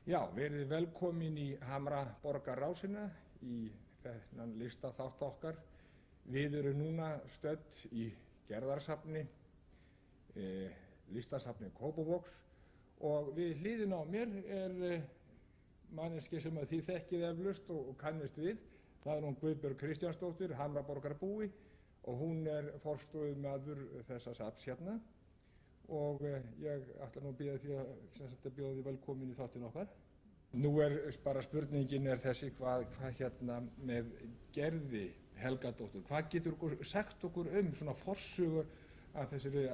Já, verið velkomin í Hamraborgarrásina í þennan listaþátt okkar. Við erum núna stödd í Gerðarsafni, listasafni Kópavogs, og við hliðina á mér manneskja sem að þið þekkið eflaust og kannist við. Það hún Guðbjörg Kristjánsdóttir, Hamraborgarbúi, og hún forstöðumaður þessa safns hérna. Og ég ætla nú að bíða því að bjóða því velkomin í þáttinn okkar. Nú bara spurningin þessi, hvað hérna með Gerði Helgadóttur, hvað getur sagt okkur svona forsögu af þessari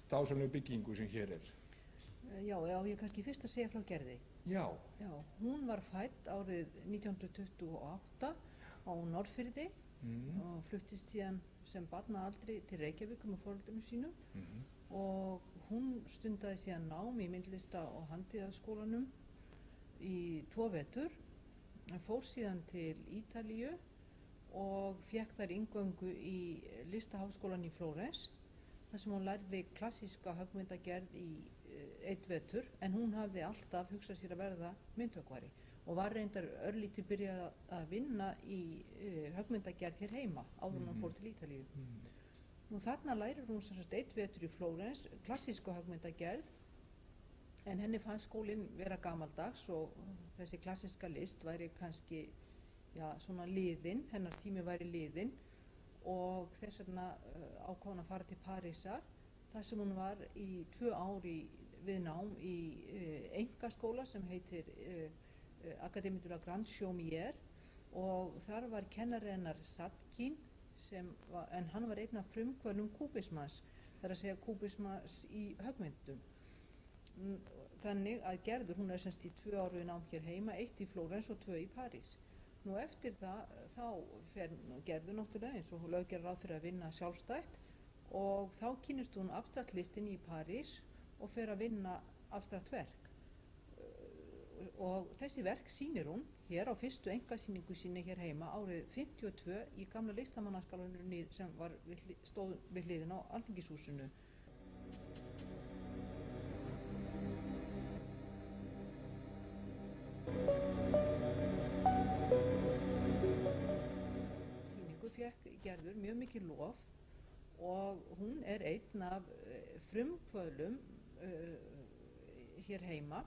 dásamlegu byggingu sem hér Já, ég kannski fyrst að segja frá Gerði. Já. Hún var fædd árið 1928 á Norðfirði og fluttist síðan sem barnaaldri til Reykjavík með foreldrum sínum. Og hún stundaði síðan nám í myndlista- og handíðaskólanum í 2 vetur, fór síðan til Ítalíu og fékk þar inngöngu í listaháskólan í Flórens, þar sem hún lærði klassíska höggmyndagerð í 1 vetur, en hún hafði alltaf hugsað sér að verða myndhöggvari og var reyndar örlítið byrjað að vinna í höggmyndagerð hér heima áður en hún fór til Ítalíu. Nú þarna lærir hún sem sagt 1 vetur í Flórens, klassíska höggmyndagerð, en henni fannst skólinn vera gamaldags og þessi klassíska list væri kannski, svona liðin, hennar tími væri liðin, og þess vegna ákvað hún að fara til Parísar, þar sem hún var í 2 ár við nám í einkaskóla sem heitir Académie de la Grande Chaumière, og þar var kennari hennar Sadkin, en hann var einn af frumkvöðlum kúbismans, það að segja kúbismans í höggmyndum. Þannig að Gerður, hún semst í 2 ár við nám hér heima, 1 í Flórens og 2 í París. Nú eftir það, þá fer Gerður náttúrulega, eins og lög gerir ráð fyrir að vinna sjálfstætt, og þá kynnist hún abstrakt listin í París og fer að vinna abstrakt verk. Og þessi verk sýnir hún hér á fyrstu einkasýningu sinni hér heima árið 52 í gamla listamannaskálanum sem stóð við hliðina á Alþingishúsinu. Sýningu fékk Gerður mjög mikið lof og hún einn af frumkvöðlum hér heima,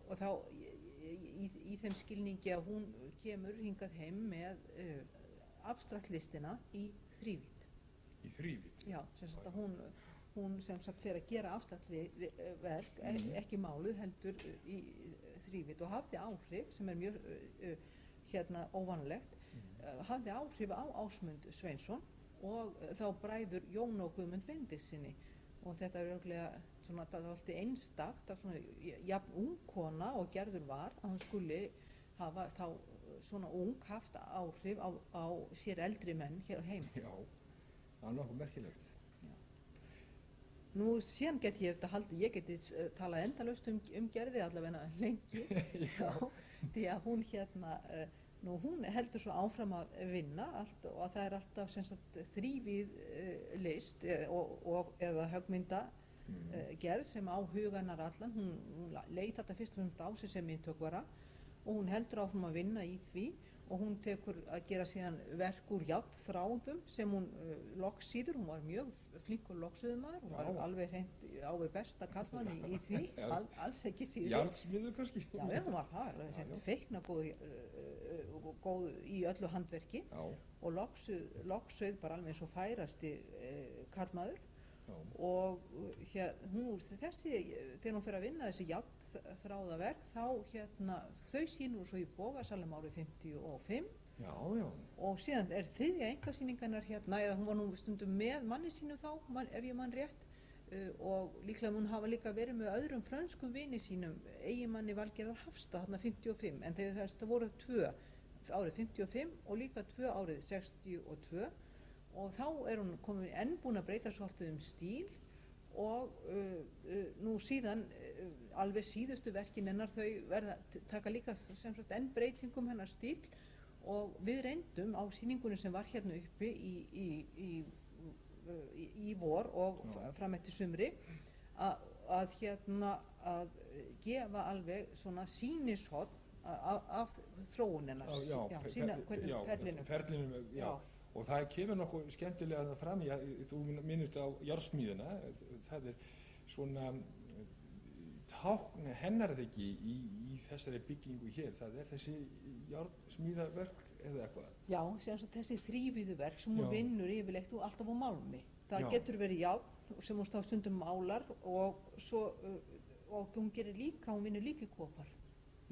og þá í þeim skilningi að hún kemur hingað heim með abstrakt listina í þrívídd. Í þrívídd? Já, sem sagt að hún sem sagt fer að gera abstrakt verk, ekki máluð heldur í þrívídd, og hafði áhrif, sem mjög óvanlegt, hafði áhrif á Ásmund Sveinsson og þá bræður Jón og Guðmund Benediktssyni. Og þetta örugglega svona alltaf einstakt að svona jafn ung kona og Gerður var, að hún skuli hafa þá svona ung haft áhrif á sér eldri menn hér heim. Já, það nokkuð merkilegt. Nú síðan ég geti talað endalaust Gerði allavega lengi. Já, því að hún hún heldur svo áfram að vinna allt, og það alltaf sem sagt þrívíð list eða höggmynda gerð sem á huganar allan. Hún leit þetta fyrst og fremst á sig sem myndhöggvara og hún heldur áfram að vinna í því, og hún tekur að gera síðan verk úr járnþráðum sem hún loggsýður. Hún var mjög flinkur loggsuðumaður, hún var alveg hreint á við besta karlmann í því, alls ekki síður. Járnsmiður kannski? Já, hún var það, hreint feikna góð í öllu handverki, og loggsauð bara alveg eins og færasti karlmaður. Og þegar hún fer að vinna þessi járnþráðaverk, þau sýnur svo í Bogasalnum árið 55. Og síðan þriðja einkasýningarnar eða hún var nú stundum með manni sínum þá, ef ég man rétt, og líklega mun hafa líka verið með öðrum frönskum vini sínum, eiginmanni Valgerðar Hafstad 55, en það voru 2 árið 55 og líka 2 árið 62. Og þá hún komin enn búin að breyta svolítið stíl, og nú síðan alveg síðustu verkin hennar, þau taka líka sem sagt enn breytingum hennar stíl, og við reyndum á sýningunni sem var hérna uppi í vor og fram eftir sumri að að gefa alveg svona sýnishorn af þróuninnar, ferlinum, já. Og það kemur nokkuð skemmtilega fram, þú minnist á járnsmíðina, það svona tákn hennar er ekki í þessari byggingu hér, það þessi járnsmíðaverk eða eitthvað. Já, sem sagt þessi þrívíðu verk sem hún vinnur yfirleitt og alltaf á málmi. Það getur verið járn sem hún stundum málar og hún gerir líka, hún vinnur líka í kopar.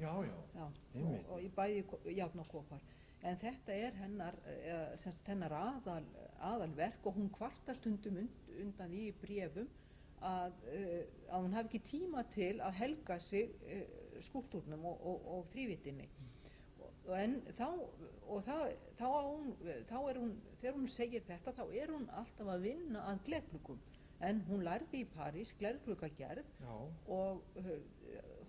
Já, og í bæði járn og kopar. En þetta hennar, hennar aðalverk og hún kvartar stundum undan í bréfum að hún hafi ekki tíma til að helga sig skúlptúrnum og þrívíddinni. En þá er hún, þegar hún segir þetta, þá er hún alltaf að vinna að glergluggum. En hún lærði í París glergluggagerð og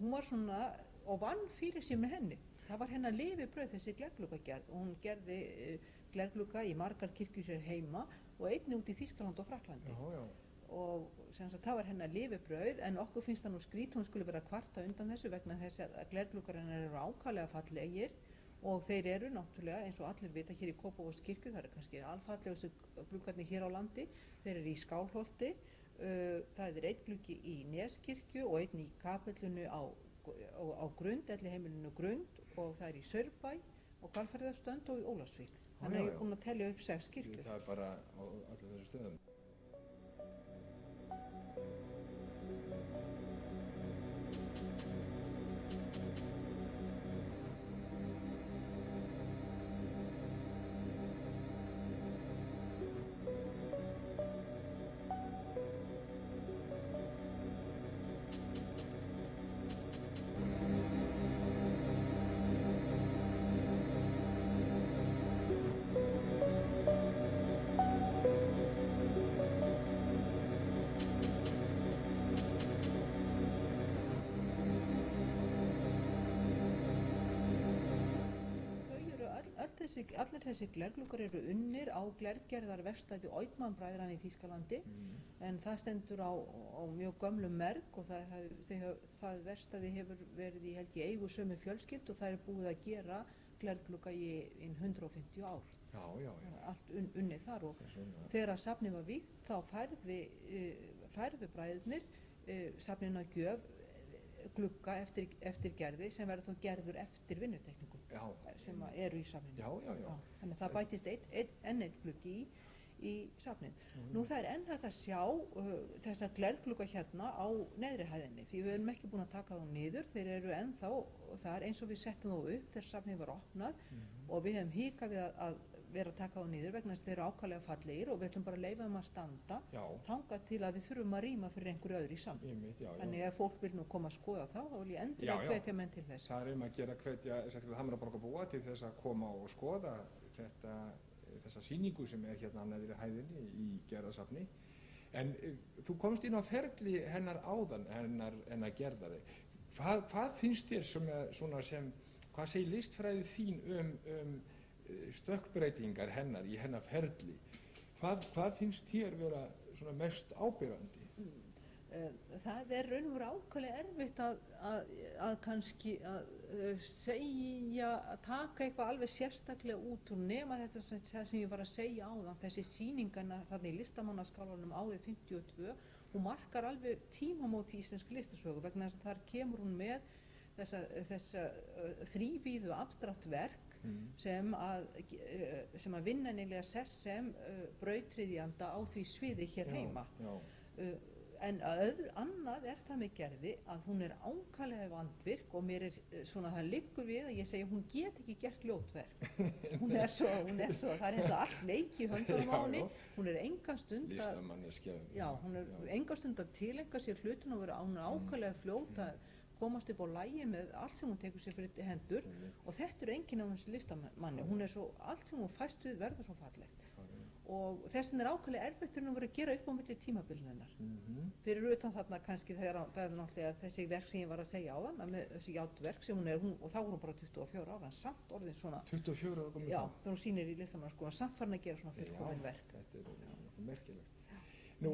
hún var svona, og vann fyrir sér með henni. Það var hennar lifibrauð þessi glergluggagerð og hún gerði glerglugga í margar kirkjur hér heima og einnig út í Þýskaland og Frakklandi. Og það var hennar lifibrauð, en okkur finnst það nú skrýtið, hún skulle vera að kvarta undan þessu vegna þess að glergluggar hennar eru ákaflega fallegir og þeir eru náttúrulega, eins og allir vita, hér í Kópavogskirkju, það kannski alfallegustu gluggarnir hér á landi, þeir eru í Skálholti, það einn gluggi í Neskirkju og einn í kapellunu á Grund, Elliheimilinu Grund, og það í Saurbæ og Hvalfjarðarstönd og í Ólafsvík. Þannig að ég er búin að telja upp 6 kirkjur. Það bara á allir þessu stöðum. Allir þessi glergluggar eru unnir á glergerðarverkstæði Oidmann-bræðranna í Þýskalandi, en það stendur á mjög gömlum merg og það verkstæði hefur verið í eigu sömu fjölskyld og það búið að gera glerglugga í 150 ár. Allt unnið þar, og þegar safnið var vígt þá færðu bræðurnir safninu að gjöf glugga eftir gerði sem verður þá gerður eftir vinnutekningum sem eru í safninu. Þannig að það bætist enn einn gluggi í safnið. Nú það er enn hægt að sjá þessa glerglugga hérna á neðri hæðinni, því við erum ekki búin að taka þá niður, þeir eru ennþá þar eins og við settum þá upp þegar safnið var opnað og við hefum hikað við að vera að taka þá niður vegna þess að þeir eru ákaflega fallegir og við ætlum bara að leyfa þeim að standa þangað til að við þurfum að rýma fyrir einhverju öðru í safnið. Þannig að ef fólk vil nú koma að skoða þá vil ég endilega hvetja menn til þess. Það er að gera hvetja Hamraborgarbúa til þess að koma og skoða þessa sýningu sem er hérna á neðri hæðinni í Gerðarsafni. En þú komst inn á ferli hennar áðan, hennar Gerðari. Hvað finnst þér hvað segir listfræði þín stökkbreytingar hennar í hennar ferli? Hvað finnst þér vera mest áberandi? Það er raun og veru ákaflega erfitt að kannski að taka eitthvað alveg sérstaklega út og nema þetta sem ég var að segja áðan, þessi sýningarna þarna í listamannaskálanum árið 52, hún markar alveg tímamót í íslenskri listasögu vegna þess að þar kemur hún með þessa þrívíðu abstrakt verk sem að vinna neilega sess sem brautryðjanda á því sviði hér heima. En annað er það með Gerði að hún er ákaflega vandvirk og mér það liggur við að ég segi hún get ekki gert ljótverk. Hún er svo, það er eins og allt leik í höndunum á henni, hún er engan stund að tileinka sér hlutin og hún er ákaflega fljót að komast upp á lagi með allt sem hún tekur sér fyrir hendur og þetta enginn af þessi listamanni, hún er svo, allt sem hún fæst við verður svo fallegt og þess vegna er ákaflega erfitt að gera upp á milli tímabilið hennar. Fyrir utan þarna kannski það er náttúrulega þessi verk sem ég var að segja á þann, með þessi játverk sem hún er, og þá er hún bara 24 ára, samt orðin svona 24 ára komið þegar hún sýnir í listamannskólanum, samt farin að gera svona fullkomin verk. Þetta er merkilegt. Nú,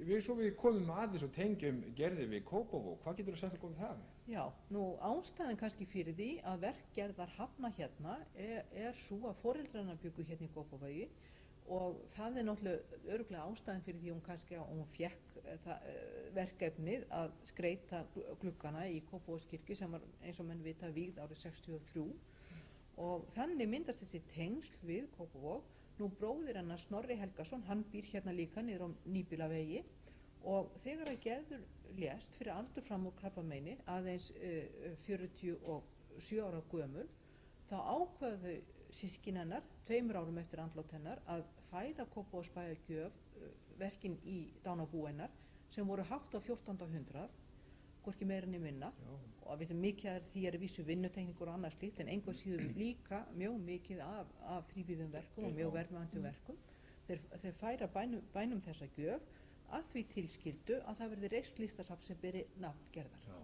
við komum aðeins og tengjum Gerði við Kópavog. Hvað getur þú sagt okkur um það? Já, nú ástæðan kannski fyrir því að verk Gerðar hafna hérna er svo að foreldrarna bjuggu hérna í Kópavogi og það er náttúrulega örugglega ástæðan fyrir því hún fékk verkefnið að skreyta gluggana í Kópavogskirkju sem var eins og menn vita vígð árið 63 og þannig myndast þessi tengsl við Kópavog. Nú bróðir hennar Snorri Helgason, hann býr hérna líka niður á Nýbýlavegi og þegar að Gerður lést fyrir aldur fram úr krabbameini aðeins 47 ára gömul þá ákveðu systkin hennar 2 árum eftir andlát hennar að færa Kópavogsbæ að gjöf verkin í dánarbú hennar sem voru hátt á 1400, hvorki meira né minna. Já. Og við veitum mikið að því vísu vinnutekningur og annað slíkt en einhver síður líka mjög mikið af þrívíðum verkum og mjög verðmætum verkum. Þeir færa bænum þessa gjöf að því tilskildu að það verði reist listasafn sem beri nafn Gerðar. Já.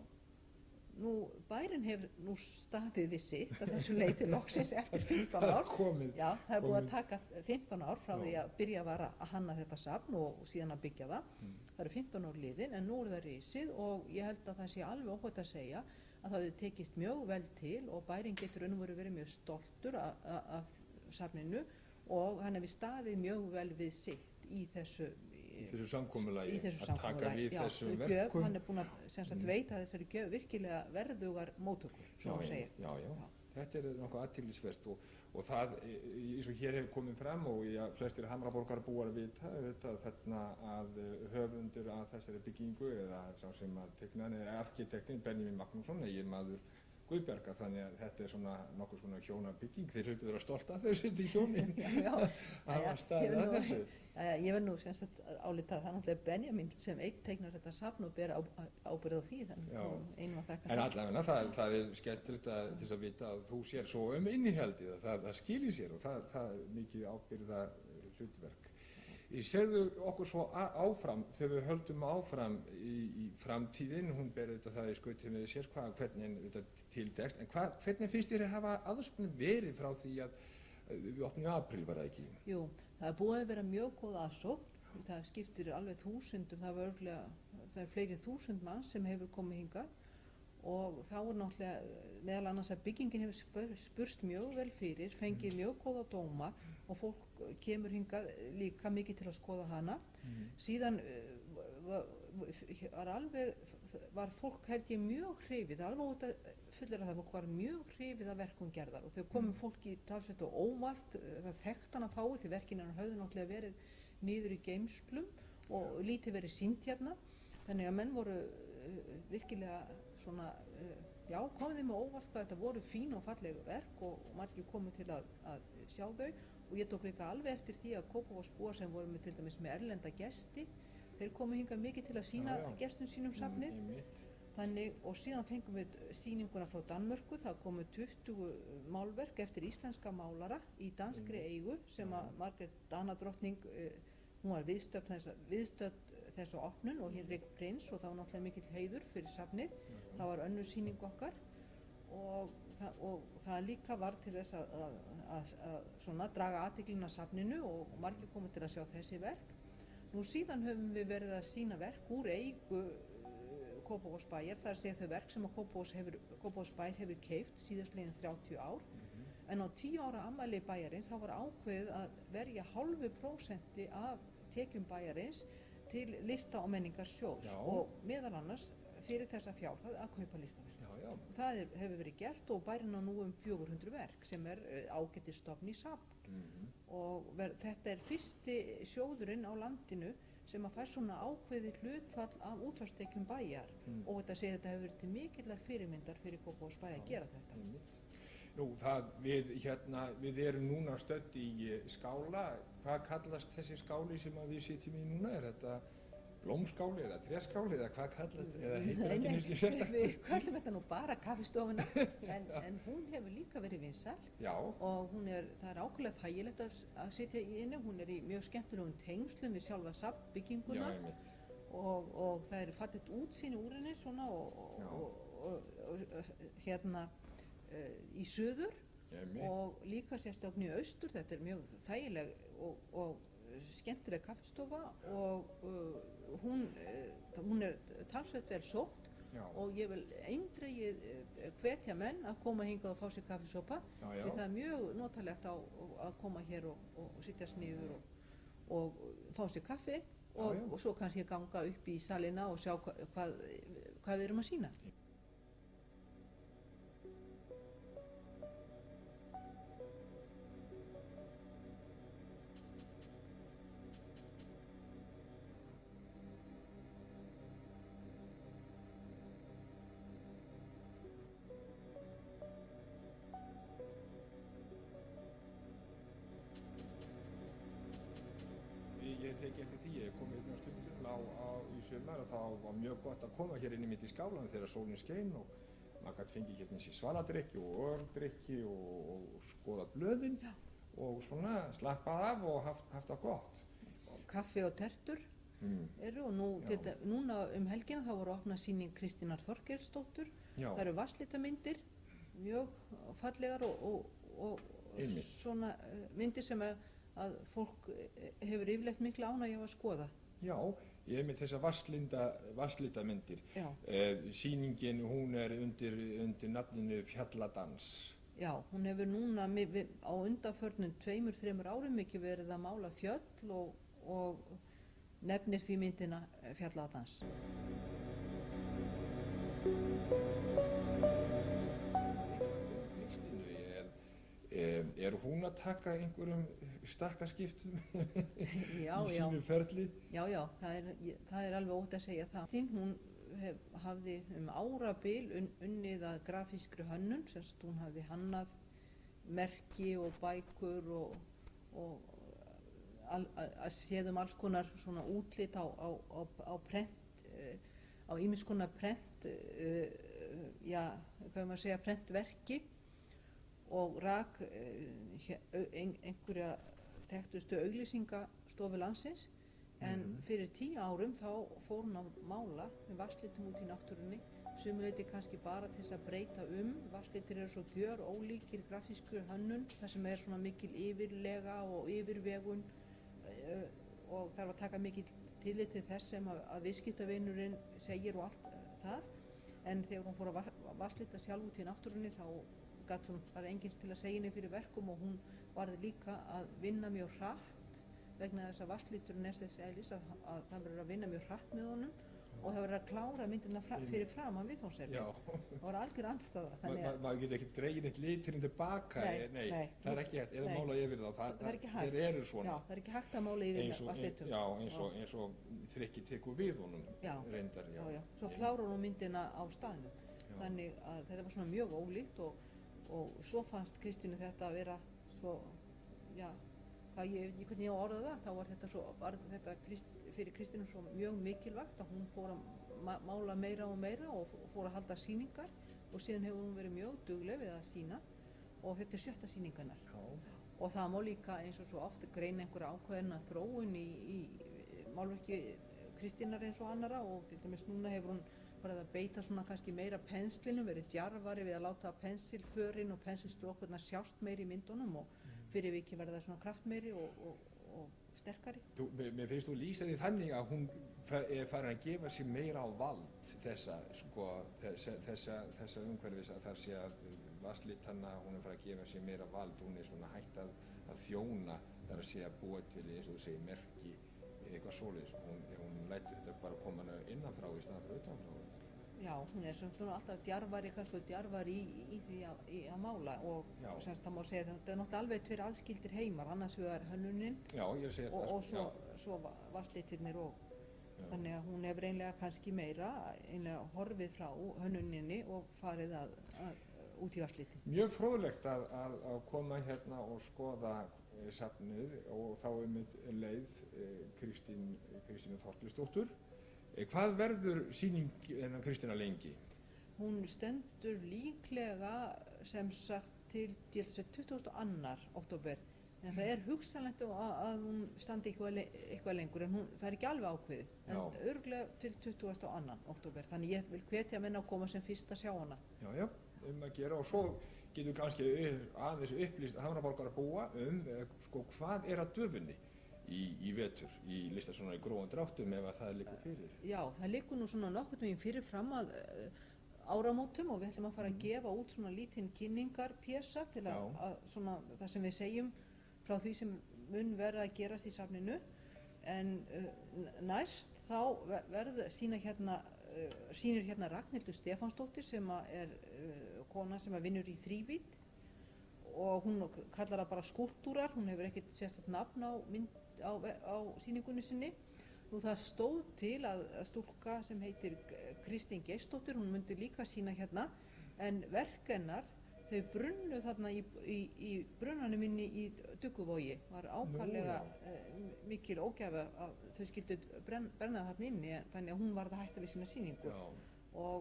Nú, bærinn hefur nú staðið við sitt að þessu leyti loksins eftir 15 ár. Já, það er búið að taka 15 ár frá því að byrja var að hanna þetta safn og síðan að byggja það. Það eru 15 ár liðin en nú er það risið og ég held að það sé alveg óhætt að segja að það hefur tekist mjög vel til og bærinn getur verið mjög stoltur af safninu og hann hefur staðið mjög vel við sitt í þessu samkomulagi að taka við þessum verkum. Hann er búinn að veita þessari gjöf virkilega verðugar móttökur, sem þú segir. Já. Þetta er nokkuð athyglisvert og það, eins og hér hefur komið fram og flestir Hamraborgarbúar vita þarna að höfundur að þessari byggingu eða sá sem að teikna er arkitektinn Benjamin Magnússon, eiginmaður Guðbjargar, þannig að þetta er nokkuð svona hjónabygging. Þeir hlutu vera stolt af þessu til hjónin að staðið að þessu. Ég verð nú sem sagt álitað það náttúrulega Benjamin sem einn teiknar þetta safn og ber ábyrgð á því þannig einum að þakka. En allavega það er skemmtilegt til að vita að þú sér svo innihaldið að það skilir sér og það er mikið ábyrgða hlutverk. Segðu okkur svo áfram þegar við höldum áfram í framtíðin, hún ber þetta það í skauti með sér hvernig þetta tiltekst, en hvernig finnst þér að hafa aðspurning verið frá því að við opnum í apríl var það ekki? Jú, það er búið að vera mjög góð aðsókn, það skiptir alveg þúsundum, það er fleiri þúsund manns sem hefur komið hingað og þá er náttúrulega meðal annars að byggingin hefur spurst mjög vel fyrir, fengið mjög góða dóma og fólk kemur hingað líka mikið til að skoða hana. Síðan var fólk held ég mjög hrifið, alveg út að fullera það var mjög hrifið af verkum Gerðar og þau komum fólki talsveit og óvart, það þekkt hann að fái því verkin hann höfðu náttúrulega verið niður í geymslum og lítið verið sýnt hérna, þannig að menn voru virkilega svona, komið þeim með óvart hvað þetta voru fín og falleg verk og margir komið til að sjá þau og ég tók líka alveg eftir því að Kópavogsbúar sem voru til dæmis með erlenda gesti, þeir komu hingað mikið til að sýna gestum sínum safnið. Þannig, og síðan fengum við sýninguna frá Danmörku, það komu 20 málverk eftir íslenska málara í danskri eigu sem að Margrét Danadrottning, hún var viðstödd þessu opnun og Hinrik Prins og það var náttúrulega mikill heiður fyrir safnið. Það var önnur sýning okkar og það líka var til þess að draga athyglina að safninu og margir komu til að sjá þessi verk. Nú síðan höfum við verið að sýna verk úr eigu Kópavogsbæjar, það er að segja þau verk sem að Kópavogsbær hefur keypt síðastliðin 30 ár. En á 10 ára afmæli bæjarins þá var ákveðið að verja 0,5% af tekjum bæjarins til lista- og menningarsjóðs og meðal annars fyrir þessa fjárhæð að kaupa listaverk. Það hefur verið gert og bærinn á nú 400 verk sem er ágætisstofn í safn og þetta er fyrsti sjóðurinn á landinu sem að fær svona ákveðið hlutfall af útvarpstekjum bæjar og þetta hefur verið til mikillar fyrirmyndar fyrir Kópavogsbæ að gera þetta. Nú, við erum núna stödd í skála. Hvað kallast þessi skáli sem við sitjum í núna? Er þetta blómskáli eða tréskáli eða hvað kallast? Eða heitir ekki nýtt sérstaklega? Við kallum þetta nú bara kaffistofuna, en hún hefur líka verið vinsæl og það er ákveðlega þægilegt að sitja í henni. Hún er í mjög skemmtilegum tengslum við sjálfa safnbygginguna og það er fallegt útsýni úr henni svona hérna í suður og líka sérstaklega í austur. Þetta er mjög þægileg og skemmtileg kaffistofa og hún er talsvert vel sótt. Já. Og ég vil eindregið hvetja menn að koma hingað og fá sér kaffisopa. Já. Því það er mjög notalegt að koma hér og sittast niður og fá sér kaffi og svo kannski ganga upp í salina og sjá hvað við erum að sýna. Ég tek eftir því, ég kom einn á stundum í sumar og þá var mjög gott að koma hér inn í mitt í skálan þegar sólin skein og maður gæti fengið hérna þessi svaladrykki og öldrykki og skoða blöðin og svona slappað af og haft það gott. Kaffi og tertur eru og núna helgina þá voru opnað sýning Kristínar Þorgeirsdóttur. Það eru vatnslitamyndir, mjög fallegar og svona myndir sem að fólk hefur yfirleitt mikla ánægju að skoða. Já, ég hef með þessa vatnslitamyndir. Sýningin hún er undir nafninu Fjalladans. Já, hún hefur núna á undanförnum 2-3 árum ekki verið að mála fjöll og nefnir því myndina Fjalladans. Er hún að taka einhverjum stakkaskiptum í sínu ferli? Já, það er alveg ótt að segja það. Hún hafði árabil unnið að grafískri hönnun, sem sagt hún hafði hannað merki og bækur og séð alls konar svona útlit á prent, á ýmiss konar prent, hvað maður segja, prentverki. Og rak einhverja þekktustu auglýsingastofu landsins en fyrir 10 árum þá fór hún að mála með vatnslitum út í náttúrunni, sumuleyti kannski bara til þess að breyta vatnslitir eru svo gjör ólíkir grafísku hönnun, þar sem er svona mikil yfirlega og yfirvegun og þarf að taka mikil tillit til þess sem að viðskiptavinurinn segir og allt það, en þegar hún fór að vatnslita sjálf út í náttúrunni þá gat hún bara enginn til að segja henni fyrir verkum og hún varði líka að vinna mjög hratt vegna þess að vatnsliturinn er þess eðlis að það verður að vinna mjög hratt með honum og það verður að klára myndina fyrir framan viðfangsefni. Það var algjör andstaða. Maður getur ekkert dregið eitt liturinn tilbaka, nei, það er ekki hægt, eða mála yfir þá, þeir eru svona. Já, það er ekki hægt að mála yfir vatnslitum. Já, eins og þrykkið tekur við honum, reyndar. Já, svo klárar hún myndina á staðnum. Þannig að þetta var svona mjög ólíkt og svo fannst Kristínu þetta að vera svo, ég veit ekki hvernig ég á að orða það, þá var þetta fyrir Kristínu svo mjög mikilvægt að hún fór að mála meira og meira og fór að halda sýningar og síðan hefur hún verið mjög dugleg við að sýna og þetta er 7. sýning hennar. Og það má líka eins og svo oft greina einhverja ákveðna þróun í málverki Kristínar eins og annarra og til dæmis núna hefur hún farið að beita svona kannski meira penslinum, verið djarfari við að láta pensilförin og pensilstrókurnar sjást meiri í myndunum og fyrir vikið verða það svona kraftmeiri og sterkari. Mér finnst þú lýsa því þannig að hún er farin að gefa sér meira á vald þessa umhverfis að þar sé að vatnslitanna, hún er farin að gefa sér meira vald, hún er svona hægt að þjóna þar að sé að búa til eins og þú segir merki eitthvað svoleiðis, hún lætur þetta bara koma innanfrá í staðan fyrir utanfrá. Já, hún er svona alltaf djarfari, kannski djarfari í því að mála og semst það má segja þetta er náttúrulega alveg 2 aðskildir heimar, annars vegar hönnunin og svo vatnslitirnir og þannig að hún hefur einlega kannski meira horfið frá hönnuninni og farið út í vatnslitin. Mjög fróðlegt að koma hérna og skoða safnið og þá leið Kristínu Þorgeirsdóttur. Hvað verður sýning Kristínar lengi? Hún stendur líklega sem sagt til 22. október en það er hugsanlegt að hún standi eitthvað lengur en það er ekki alveg ákveðið en örugglega til 22. október þannig ég vil hvetja menn að koma sem fyrst að sjá hana. Já, að gera og svo getur kannski aðeins upplýst Hafnarborgarbúa hvað er að döfunni. í vetur í listasöfnunum í grófum dráttum ef að það liggur fyrir? Já, það liggur nú svona nokkurn veginn fyrir fram að áramótum og við ætlum að fara að gefa út svona lítinn kynningarpjesa til að svona það sem við segjum frá því sem mun verða að gerast í safninu, en næst þá sýnir hérna Ragnhildur Stefánsdóttir sem er kona sem vinnur í þrívídd og hún kallar það bara skúlptúrar, hún hefur ekkert sérstakt nafn á sýningunni sinni. Nú það stóð til að stúlka sem heitir Kristín Geirsdóttir, hún myndi líka sýna hérna, en verk hennar þau brunnu þarna í brunnanum inni í Dugguvogi. Var ákaflega mikil ógæfa að þau skyldu brenna þarna inni, þannig að hún varð að hætta við sína sýningu. Og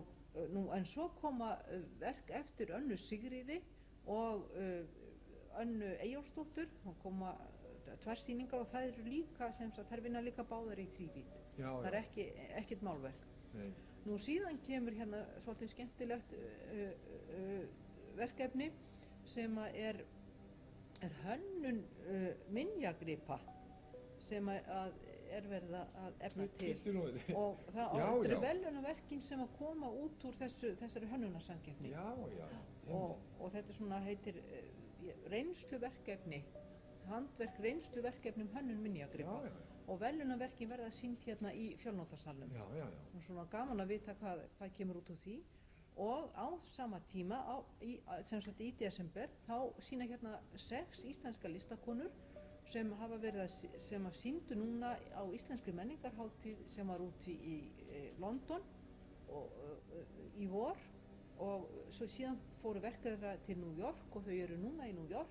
en svo koma verk eftir Önnu Sigríði og Önnu Eyjólfsdóttur, hún koma tvær sýningar og það eru líka þær vinna líka báðar í þrívídd. Það er ekkert málverk. Nú síðan kemur hérna svolítið skemmtilegt verkefni sem er hönnun minjagripa sem er verið að efna til og það eru verðlaunaverkin sem að koma út úr þessari hönnunarsamkeppni og þetta svona heitir reynsluverkefni, handverk reynsluverkefni hönnun minjagripa og verðlaunaverkin verða sýnd hérna í Fjölnóttasalnum. Og svona gaman að vita hvað kemur út úr því. Og á sama tíma, í desember, þá sýna hérna 6 íslenskar listakonur sem sýndu núna á íslenskri menningarhátíð sem var úti í London í vor og svo síðan fóru verk þeirra til New York og þau eru núna í New York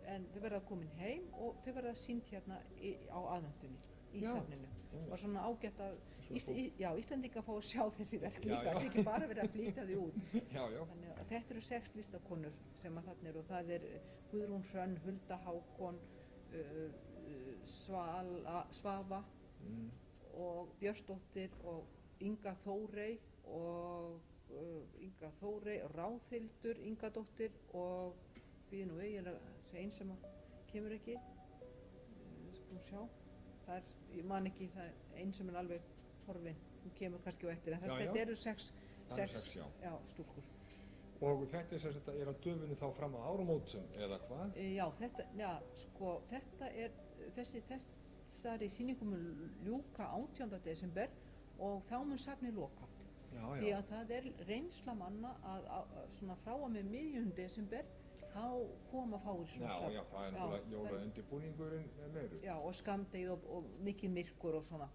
en þau verða komin heim og þau verða sýnd hérna á aðvendunni í safninu. Það var svona ágætt að Íslendingar fá að sjá þessi verk líka, þess ekki bara verið að flytja þau út. Þannig að þetta eru 6 listakonur sem að þarna eru og það er Guðrún Hrönn, Hulda Hákon, Svava og Björnsdóttir og Inga Þórey Ráðhildur Ingadóttir og við nú ég er að segja einn sem kemur ekki, skulum sjá, ég man ekki, það er einn sem er alveg horfin, hún kemur kannski á eftir, en þetta eru 6 stúlkur. Og þetta er á döfunni þá fram á áramótum eða hvað? Þessari sýningu mun ljúka 18. desember og þá mun safnið loka. Því að það er reynsla manna að svona frá og með miðjum desember þá koma fáir svona safn. Já, það er náttúrulega jólaundirbúningurinn meiru. Já, og skammdegið og mikið myrkur og svona.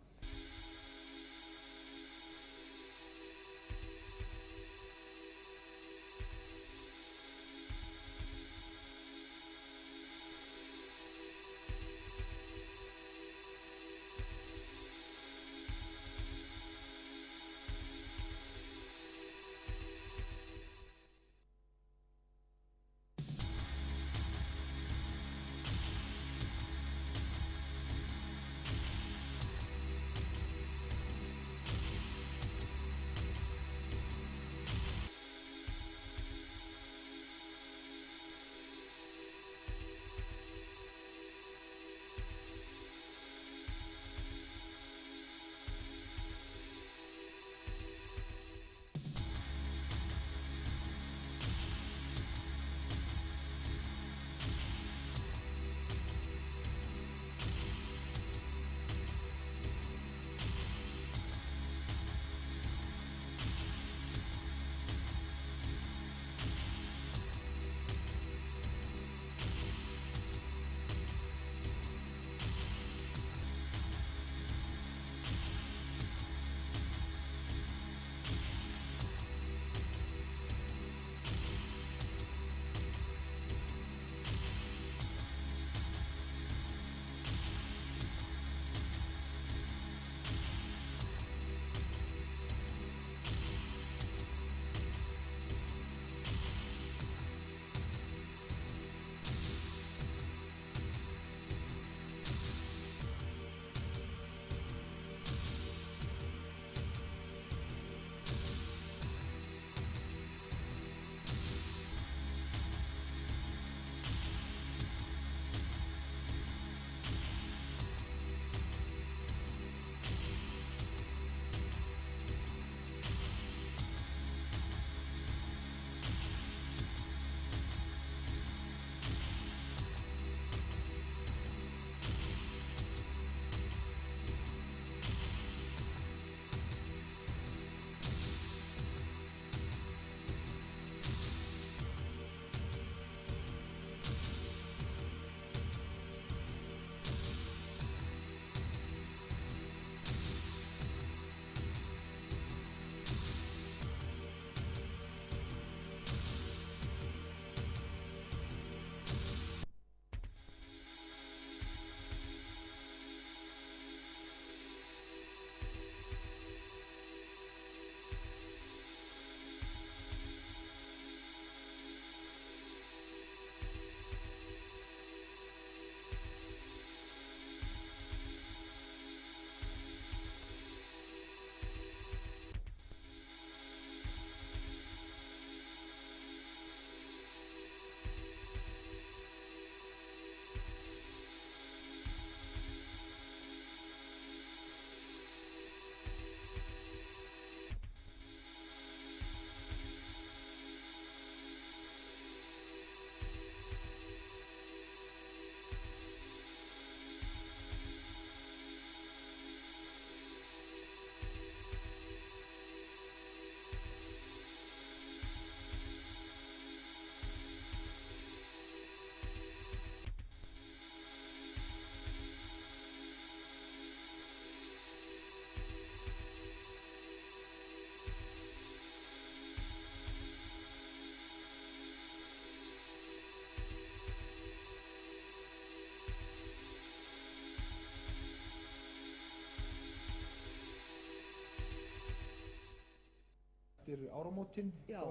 eftir áramótin? Já,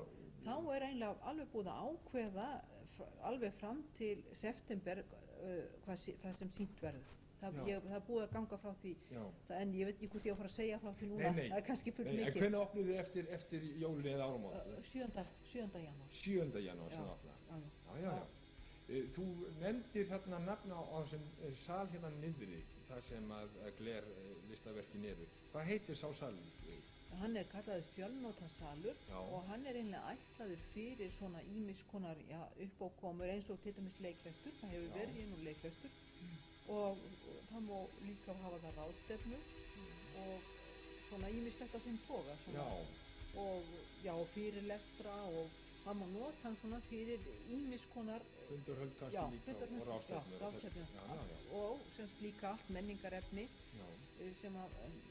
þá er eiginlega alveg búið að ákveða alveg fram til september það sem sýnt verður. Það er búið að ganga frá því, en ég veit ekki hvort ég á að fara að segja frá því núna, það er kannski full mikið. En hvenær opnuð þið eftir jólin eða áramót? 7. janúar. 7. janúar sem opnað. Já. Þú nefndir þarna nafna á þessum sal hérna niðri, þar sem að gler listaverkin eru. Hvað heitir sá salur? Hann er kallaður fjölnotasalur og hann er einlega ætlaður fyrir svona ýmiss konar uppákomur eins og til dæmis leikvestur, það hefur verið nú leikvestur og það má líka hafa það ráðstefnu og svona ýmislegt af þeim toga og fyrirlestra og það má nota hann svona fyrir ýmiss konar fundurhöld kannski líka og ráðstefnur og semst líka allt menningarefni sem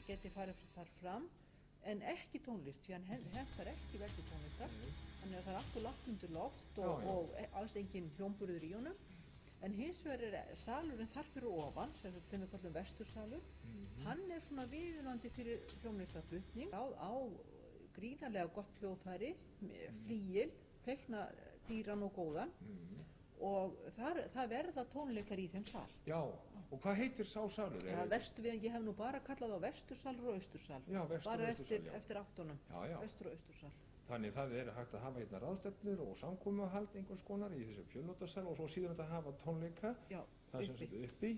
geti farið þar fram. En ekki tónlist, því hann hentar ekki vel til tónlistar, þannig að það er allt og lágt undir loft og alls engin hljómburður í honum. En hins vegar er salurinn þar fyrir ofan, sem við kallum vestursalur, hann er svona viðunandi fyrir hljómlistaflutning á gríðarlega gott hljóðfæri, flygil, feikna dýran og góðan og það verða tónleikar í þeim sal. Já, og hvað heitir sá salur? Ég hef nú bara kallað á vestursalur og austursal, bara eftir áttunum, vestur og austursal. Þannig það er hægt að hafa hérna ráðstefnur og samkomuhald einhvers konar í þessum fjölnotasal og svo síðan að hafa tónleika, það sem setja uppi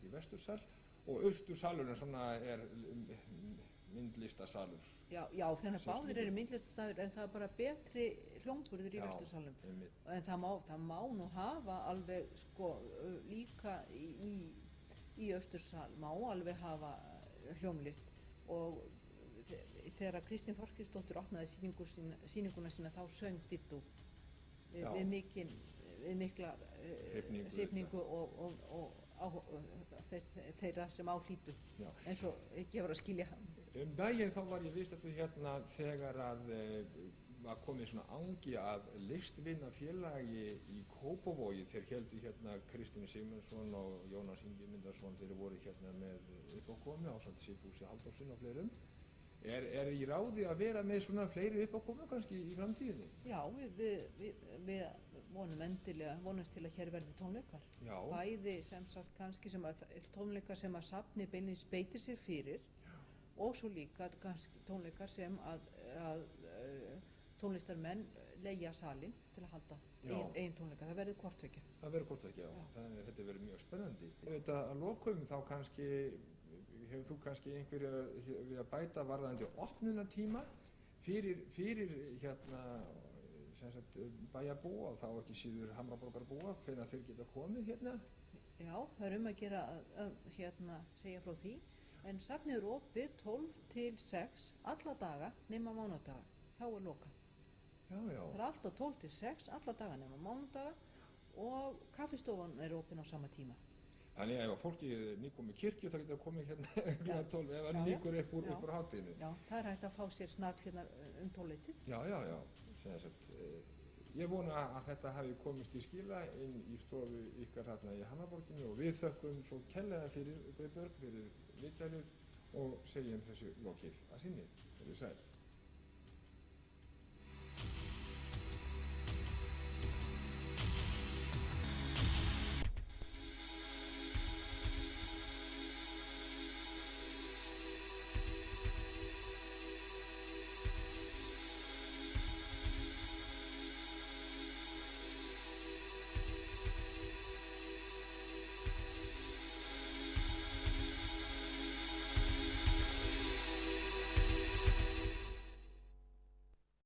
í vestursal og austursalurinn svona er myndlistasalur. Já, þannig að báðir eru myndlistasalur en það er bara betri hljómburður í vestursalum. En það má nú hafa alveg líka í austursal má alveg hafa hljómlist og þegar Kristín Þorkelsdóttir opnaði sýninguna sína þá söng Diddú við mikla hrifningu og þeirra sem áhlýtu eins og ekki var að skilja hann. Daginn þá var ég viðstaddur hérna þegar að var komið svona angi að listvinafélagi í Kópavogi. Þeir héldu hérna Kristinn Sigmundsson og Jónas Ingi Myndarsson, þeir voru hérna með uppákomu ásamt Sigfúsi Halldórssyni og fleirum. Er í ráði að vera með svona fleiri uppákomu kannski í framtíðinni? Já, við vonumst til að hér verði tónleikar. Bæði sem sagt kannski tónleikar sem að safnið beinlínis beitir sér fyrir og svo líka kannski tónleikar sem að tónlistarmenn leigja salinn til að halda eigin tónleika. Það verður hvort tveggja. Það verður hvort tveggja, já. Þannig að þetta verður mjög spennandi. Þetta að lokum þá kannski hefur þú kannski einhverja við að bæta varðandi opnunartíma fyrir hérna bæjarbúa og þá ekki síður Hamraborgarbúa, hvenær þeir geta komið hérna? Já, það er að gera að segja frá því, en safnið er opið 12 til 6 alla daga nema mánudaga, þá er lokað. Það er alltaf 12 til 6 alla daga nema mánudaga og kaffistofan er opin á sama tíma. Þannig að ef fólki er nýkomið kirkju þá getur það komið hérna 12 ef það nýkur upp úr hátteginu. Já, það er hægt að fá sér snart hérna 12-leitið. Já. Ég vona að þetta hafi komist í skila inn í stofu ykkar hérna í Hamraborginni og við þökkum svo kærlega fyrir Guðbjörg, fyrir viðtalið og segjum þessu lokið að sinni. Verið sæl.